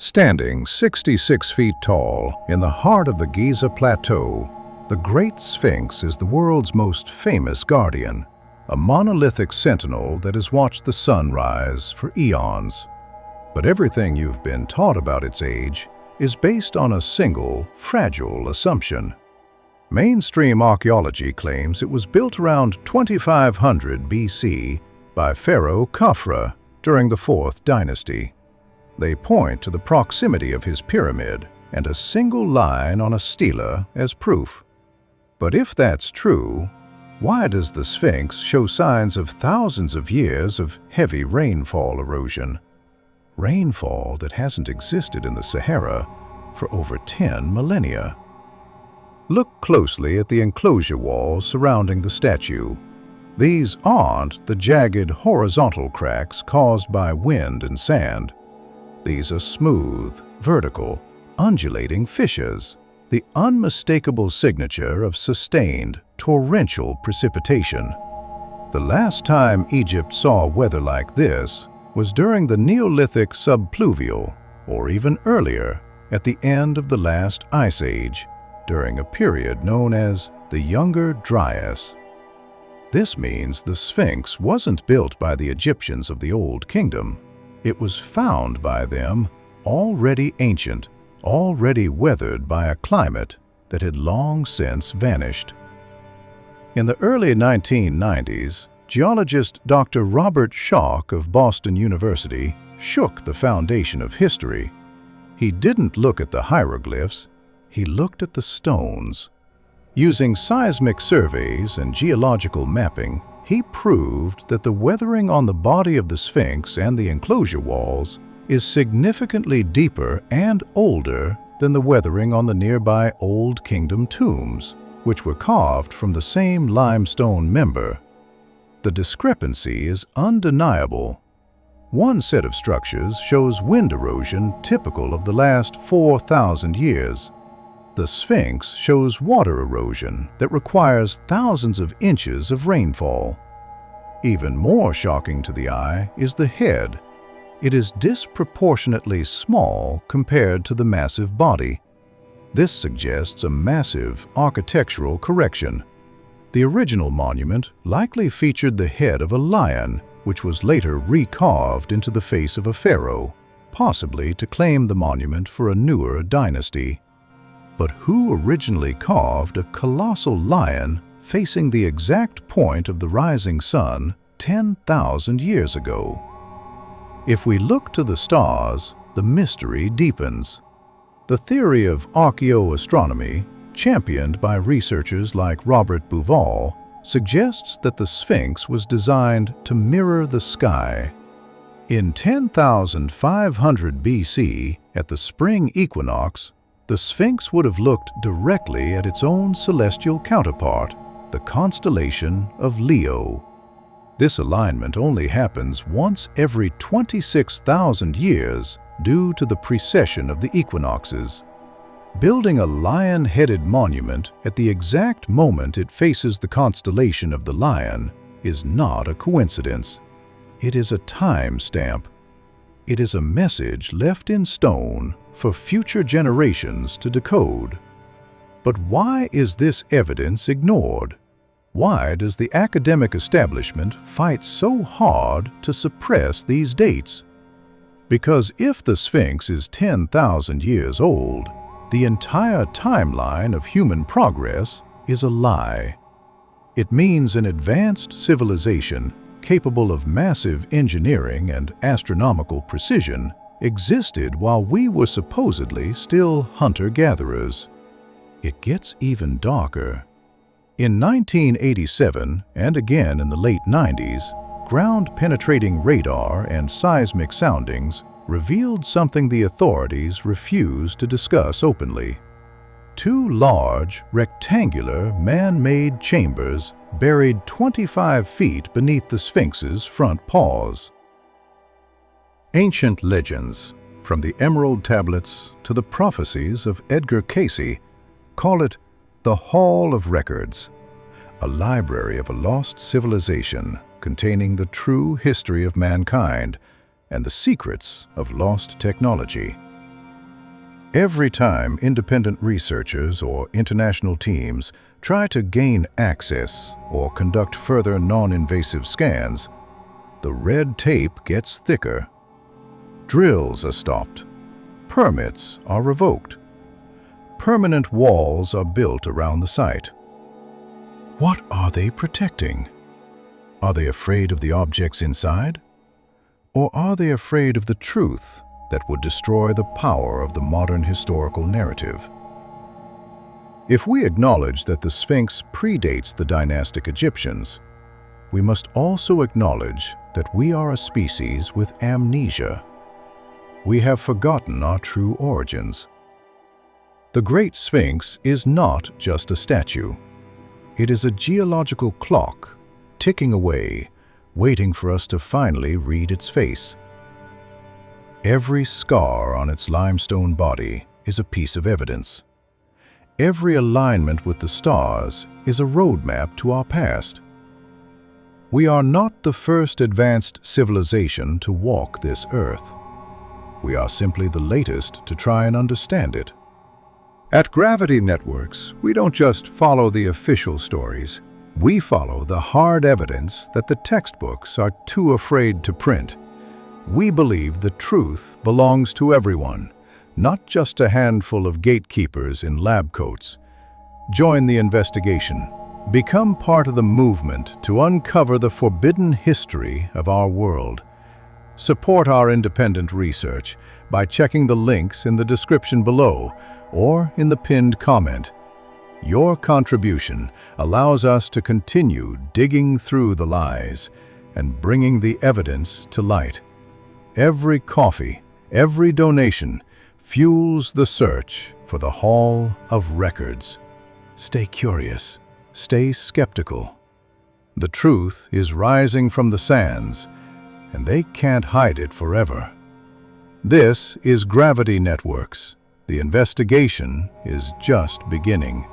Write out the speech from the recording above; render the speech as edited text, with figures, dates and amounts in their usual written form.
Standing 66 feet tall in the heart of the Giza Plateau, the Great Sphinx is the world's most famous guardian, a monolithic sentinel that has watched the sun rise for eons. But everything you've been taught about its age is based on a single, fragile assumption. Mainstream archaeology claims it was built around 2500 BC by Pharaoh Khafra during the 4th dynasty. They point to the proximity of his pyramid and a single line on a stela as proof. But if that's true, why does the Sphinx show signs of thousands of years of heavy rainfall erosion? Rainfall that hasn't existed in the Sahara for over 10 millennia. Look closely at the enclosure walls surrounding the statue. These aren't the jagged horizontal cracks caused by wind and sand. These are smooth, vertical, undulating fissures, the unmistakable signature of sustained, torrential precipitation. The last time Egypt saw weather like this was during the Neolithic subpluvial, or even earlier, at the end of the last ice age, during a period known as the Younger Dryas. This means the Sphinx wasn't built by the Egyptians of the Old Kingdom. It was found by them, already ancient, already weathered by a climate that had long since vanished. In the early 1990s, geologist Dr. Robert Schoch of Boston University shook the foundation of history. He didn't look at the hieroglyphs, he looked at the stones. Using seismic surveys and geological mapping, he proved that the weathering on the body of the Sphinx and the enclosure walls is significantly deeper and older than the weathering on the nearby Old Kingdom tombs, which were carved from the same limestone member. The discrepancy is undeniable. One set of structures shows wind erosion typical of the last 4,000 years. The Sphinx shows water erosion that requires thousands of inches of rainfall. Even more shocking to the eye is the head. It is disproportionately small compared to the massive body. This suggests a massive architectural correction. The original monument likely featured the head of a lion, which was later recarved into the face of a pharaoh, possibly to claim the monument for a newer dynasty. But who originally carved a colossal lion facing the exact point of the rising sun 10,000 years ago? If we look to the stars, the mystery deepens. The theory of archaeoastronomy, championed by researchers like Robert Bauval, suggests that the Sphinx was designed to mirror the sky. In 10,500 BC, at the spring equinox, the Sphinx would have looked directly at its own celestial counterpart, the constellation of Leo. This alignment only happens once every 26,000 years due to the precession of the equinoxes. Building a lion-headed monument at the exact moment it faces the constellation of the lion is not a coincidence. It is a time stamp. It is a message left in stone for future generations to decode. But why is this evidence ignored? Why does the academic establishment fight so hard to suppress these dates? Because if the Sphinx is 10,000 years old, the entire timeline of human progress is a lie. It means an advanced civilization capable of massive engineering and astronomical precision existed while we were supposedly still hunter-gatherers. It gets even darker. In 1987, and again in the late 90s, ground-penetrating radar and seismic soundings revealed something the authorities refused to discuss openly. Two large, rectangular, man-made chambers buried 25 feet beneath the Sphinx's front paws. Ancient legends, from the Emerald Tablets to the prophecies of Edgar Cayce, call it the Hall of Records, a library of a lost civilization containing the true history of mankind and the secrets of lost technology. Every time independent researchers or international teams try to gain access or conduct further non-invasive scans, the red tape gets thicker. Drills are stopped. Permits are revoked. Permanent walls are built around the site. What are they protecting? Are they afraid of the objects inside? Or are they afraid of the truth that would destroy the power of the modern historical narrative? If we acknowledge that the Sphinx predates the dynastic Egyptians, we must also acknowledge that we are a species with amnesia. We have forgotten our true origins. The Great Sphinx is not just a statue. It is a geological clock, ticking away, waiting for us to finally read its face. Every scar on its limestone body is a piece of evidence. Every alignment with the stars is a roadmap to our past. We are not the first advanced civilization to walk this earth. We are simply the latest to try and understand it. At Gravity Networks, we don't just follow the official stories. We follow the hard evidence that the textbooks are too afraid to print. We believe the truth belongs to everyone, not just a handful of gatekeepers in lab coats. Join the investigation. Become part of the movement to uncover the forbidden history of our world. Support our independent research by checking the links in the description below or in the pinned comment. Your contribution allows us to continue digging through the lies and bringing the evidence to light. Every coffee, every donation fuels the search for the Hall of Records. Stay curious, stay skeptical. The truth is rising from the sands, and they can't hide it forever. This is Gravity Networks. The investigation is just beginning.